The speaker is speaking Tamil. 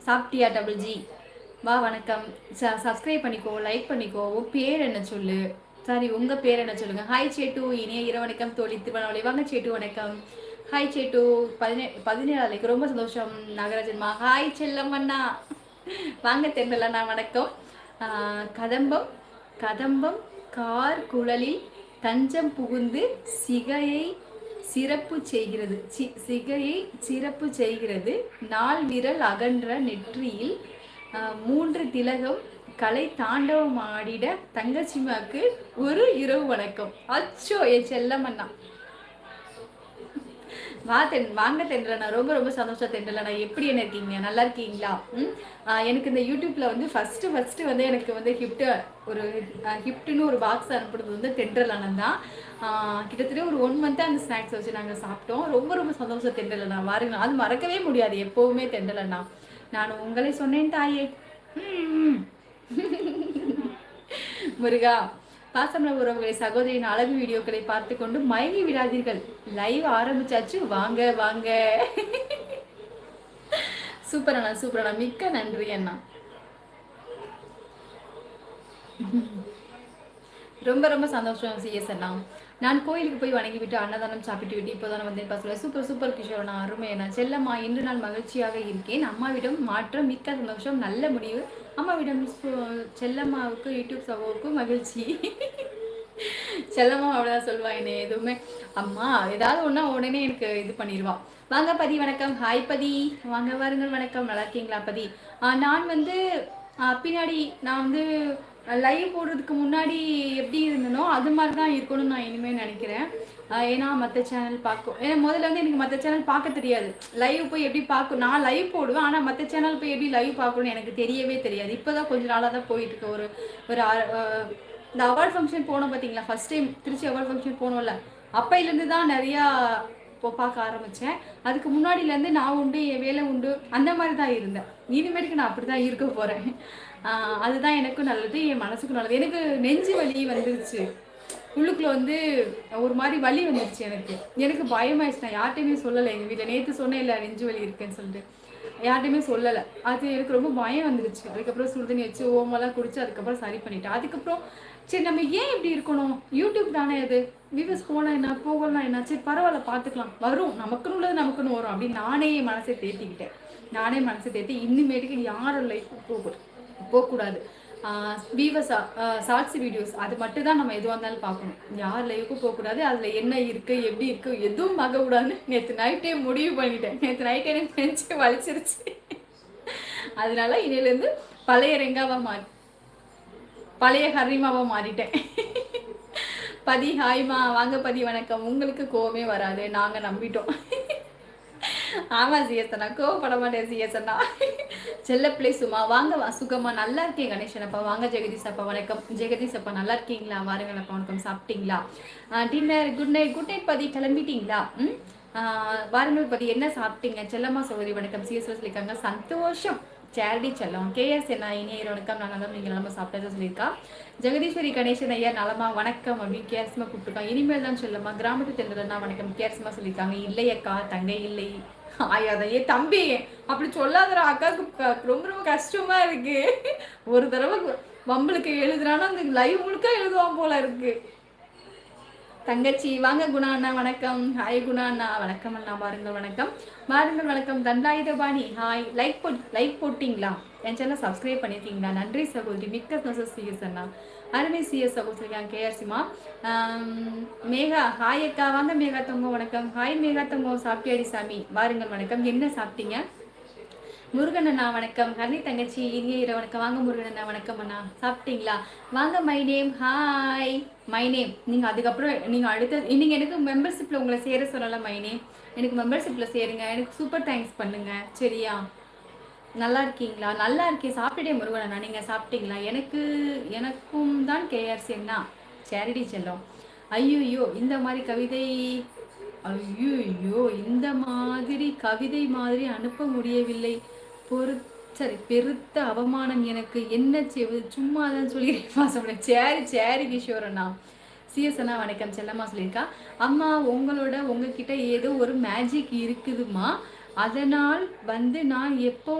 சாப்பிட்டியா டபுள் ஜி? வா வணக்கம். சப்ஸ்கிரைப் பண்ணிக்கோ, லைக் பண்ணிக்கோ. உன் பேர் என்ன சொல்லு? சாரி, உங்க பேர் என்ன சொல்லுங்க. ஹாய் சேட்டு, இனிய இரவு வணக்கம் தோழி திருவண்ணாமலை. வாங்க சேட்டு, வணக்கம். ஹாய் சேட்டு, 17 ரொம்ப சந்தோஷம். நாகராஜன்மா ஹாய் செல்லம்மண்ணா. வாங்க தென்றலண்ணா வணக்கம். கதம்பம் கதம்பம் கார் குழலில் தஞ்சம் புகுந்து சிகையை சிறப்பு செய்கிறது சிகையை சிறப்பு செய்கிறது. நாள் விரல் அகன்ற நெற்றியில் 3 திலகம் கலை தாண்டவம் ஆடிட தங்கச்சிமாக்கு ஒரு இரவு வணக்கம். அச்சோ என் செல்லமண்ணா. வாங்க தென்றலண்ணா. ரொம்ப ரொம்ப சந்தோஷம் தென்றலண்ணா. எப்படி என்ன இருக்கீங்க? நல்லா இருக்கீங்களா? எனக்கு இந்த யூடியூப்ல வந்து ஃபர்ஸ்ட் வந்து எனக்கு வந்து ஹிப்ட்னு ஒரு பாக்ஸ் அனுப்புறது வந்து தென்றலண்ணன் தான். கிட்டத்தட்ட ஒரு 1 மந்த் அந்த ஸ்நாக்ஸ் வச்சு நாங்கள் சாப்பிட்டோம். ரொம்ப ரொம்ப சந்தோஷம் தென்றலண்ணா. வாருங்க, அது மறக்கவே முடியாது எப்பவுமே தென்றலண்ணா. நான் உங்களை சொன்னேன் தாயே. முருகா. பாசமல உறவுகளை, சகோதரியின் அழகு வீடியோக்களை பார்த்து கொண்டு மயங்கி விடாதீர்கள். லைவ் ஆரம்பிச்சாச்சு, வாங்க வாங்க. சூப்பர் அண்ணா, சூப்பர் அண்ணா, மிக்க நன்றி அண்ணா. ரொம்ப ரொம்ப சந்தோஷம் சிஎஸ் அண்ணா. நான் கோயிலுக்கு போய் வணங்கி விட்டு அன்னதானம் சாப்பிட்டு விட்டு இப்போதானே வந்தேன் பசங்க. சூப்பர் சூப்பர் கிஷோர் அண்ணா, அருமை அண்ணா. செல்லம்மா, இன்று நான் மகிழ்ச்சியாக இருக்கேன். அம்மாவிடம் மாற்றம், மிக்க சந்தோஷம், நல்ல முடிவு. அம்மாவிடம் செல்லம்மாவுக்கு யூடியூப் சகோவுக்கும் மகிழ்ச்சி. செல்லம்மா அப்படிதான் சொல்லுவா என்ன எதுவுமே. அம்மா ஏதாவது ஒன்றா உடனே எனக்கு இது பண்ணிடுவா. வாங்க பதி, வணக்கம். ஹாய் பதி, வாங்க வாருங்கள், வணக்கம். நல்லா இருக்கீங்களா பதி? நான் வந்து பின்னாடி நான் வந்து லைவ் போடுறதுக்கு முன்னாடி எப்படி இருந்தனோ அது மாதிரி தான் இருக்கணும்னு நான் இனிமேல் நினைக்கிறேன். ஏன்னா மற்ற சேனல் பார்க்கும், ஏன்னா முதல்ல வந்து எனக்கு மற்ற சேனல் பார்க்க தெரியாது. லைவ் போய் எப்படி பார்க்கும், நான் லைவ் போடுவேன், ஆனால் மற்ற சேனல் போய் எப்படி லைவ் பார்க்கணும்னு எனக்கு தெரியவே தெரியாது. இப்போ தான் கொஞ்ச நாளாக தான் போயிட்டு இருக்கு. ஒரு இந்த அவார்ட் ஃபங்க்ஷன் போனோம் பார்த்தீங்களா, first time Trichy award function போனோம்ல, அப்பையிலேருந்து தான் நிறையா இப்போ பார்க்க ஆரம்பித்தேன். அதுக்கு முன்னாடியிலேருந்து நான் உண்டு, என் வேலை உண்டு, அந்த மாதிரி தான் இருந்தேன். இனிமேட்டுக்கு நான் அப்படி தான் இருக்க போகிறேன். அதுதான் எனக்கும் நல்லது, என் மனசுக்கும் நல்லது. எனக்கு நெஞ்சு வலி வந்துருச்சு, உள்ளுக்குள்ள வந்து ஒரு மாதிரி வலி வந்துருச்சு. எனக்கு பயமாயிடுச்சு. நான் யார்கிட்டையுமே சொல்லலை. எங்கள் வீட்டில் நேற்று சொன்னேன் இல்லை நெஞ்சு வலி இருக்குன்னு சொல்லிட்டு, யார்கிட்டையுமே சொல்லலை. அது எனக்கு ரொம்ப பயம் வந்துருச்சு. அதுக்கப்புறம் சுடுதண்ணி வச்சு ஓமெல்லாம் குடிச்சு அதுக்கப்புறம் சரி பண்ணிட்டேன். அதுக்கப்புறம் சரி நம்ம ஏன் இப்படி இருக்கணும், யூடியூப் தானே அது, வியூவர்ஸ் போனால் என்ன போகலாம் என்ன, சரி பரவாயில்ல பார்த்துக்கலாம், வரும், நமக்குன்னு உள்ளது நமக்குன்னு வரும் அப்படின்னு நானே மனசை தேத்திக்கிட்டேன். நானே மனசை தேத்தி இனிமேட்டுக்கு யாரும் லைஃப் போகக்கூடாது. வியூவர்ஸ் ஷார்ட்ஸ் வீடியோஸ் அது மட்டும் தான் நம்ம எதுவாக இருந்தாலும் பார்க்கணும். யார் லைவுக்கும் போகக்கூடாது. அதில் என்ன இருக்குது எப்படி இருக்குது எதுவும் பார்க்கக்கூடாதுன்னு நேற்று நைட்டே முடிவு பண்ணிட்டேன். நேற்று நைட்டே எனக்கு நெஞ்சு வலிச்சிருச்சு. அதனால இனிலேருந்து பழைய ரெங்காவாக பழைய ஹரிமாவாக மாறிட்டேன். பதி ஹாய்மா, வாங்க பதி, வணக்கம். உங்களுக்கு கோவமே வராது, நாங்கள் நம்பிட்டோம். ஆமா சிஎஸ் அண்ணா, கோவப்பட மாட்டேன் சிஎஸ் அண்ணா. செல்ல பிள்ளை சும்மா வாங்க சுகமா, நல்லா இருக்கேன் கணேசன் அப்பா. வாங்க ஜெகதீஷ் அப்பா, வணக்கம். ஜெகதீஷ் அப்பா நல்லா இருக்கீங்களா? வாருங்கள் அப்பா, வணக்கம். சாப்பிட்டீங்களா? டின்னர் குட் நைட் பதி, கிளம்பிட்டீங்களா? வாருங்கள் பதி, என்ன சாப்பிட்டீங்க? செல்லம்மா சகோதரி வணக்கம். சிஎஸ் சொல்லியிருக்காங்க, சந்தோஷம். சேரிட்டி செல்லம். கேஎஸ் என்ன இனிய வணக்கம். நான் நல்லா, நீங்கள் நலமா சாப்பிட்டதா சொல்லியிருக்கா. ஜெகதீஸ்வரி கணேசன் ஐயா நலமா, வணக்கம் அப்படின்னு கேர்ஸ்மா கூப்பிட்டுருக்காங்க. இனிமேல் தான் சொல்லம்மா. கிராமத்து தென்றலன்னா வணக்கம் கேர்ஸ்மா சொல்லியிருக்காங்க. இல்லையக்கா, தங்கை இல்லை. ஆயாதையே தம்பி அப்படி சொல்லாதடா, அக்காவுக்கு ரொம்ப ரொம்ப கஷ்டமா இருக்கு. ஒரு தடவை வம்பளுக்கு எழுதுறானா அந்த லைவ் முழுக்க எழுதுவான் போல இருக்கு. தங்கச்சி வாங்க குணா அண்ணா, வணக்கம். ஹாய் குணா அண்ணா, வணக்கம் அண்ணா. பாருங்கள், வணக்கம். பாருங்கள், வணக்கம். தண்டாயுதபாணி ஹாய். லைக் போட்டிங்களா? என் சேனல் சப்ஸ்கிரைப் பண்ணியிருக்கீங்களா? நன்றி சகோதரி, மிக்க சிஎஸ் அண்ணா. அருமை சிஎஸ் சகோதரி கேஆர்சிமா. மேகா ஹாய் அக்கா, வாங்க மேகா தங்கோ, வணக்கம். ஹாய் மேகா தங்கோ, சாப்பிட்டியாடி சாமி? வாருங்கள், வணக்கம். என்ன சாப்பிட்டீங்க? முருகன் அண்ணா வணக்கம். ஹரி தங்கச்சி இனிய இரவு வணக்கம். வாங்க முருகன் அண்ணா, வணக்கம் அண்ணா. சாப்பிட்டீங்களா? வாங்க my name. Hi my name. நீங்கள் அதுக்கப்புறம் நீங்கள் அடுத்த நீங்கள் எனக்கு மெம்பர்ஷிப்பில் உங்களை சேர சொல்லலாம். மை நேம் எனக்கு மெம்பர்ஷிப்பில் சேருங்க. எனக்கு சூப்பர் தேங்க்ஸ் பண்ணுங்க, சரியா? நல்லா இருக்கீங்களா? நல்லா இருக்கேன். சாப்பிட்டுட்டே முருகன் அண்ணா, நீங்கள் சாப்பிட்டீங்களா? எனக்கும் தான் கேஆர்சி அண்ணா சேரிட்டி செல்லம். ஐயோ இந்த மாதிரி கவிதை, ஐயோ இந்த மாதிரி கவிதை மாதிரி அனுப்ப முடியவில்லை. சரி, பெருத்த அவமானம் எனக்கு, என்ன செய்வது, சும்மா தான் சொல்லிடுறேன். சேரி கிஷோர் அண்ணா. சிஎஸ் அண்ணா வணக்கம். செல்லம்மா சொல்லியிருக்கா, அம்மா உங்ககிட்ட ஏதோ ஒரு மேஜிக் இருக்குதுமா, அதனால் வந்து நான் எப்போ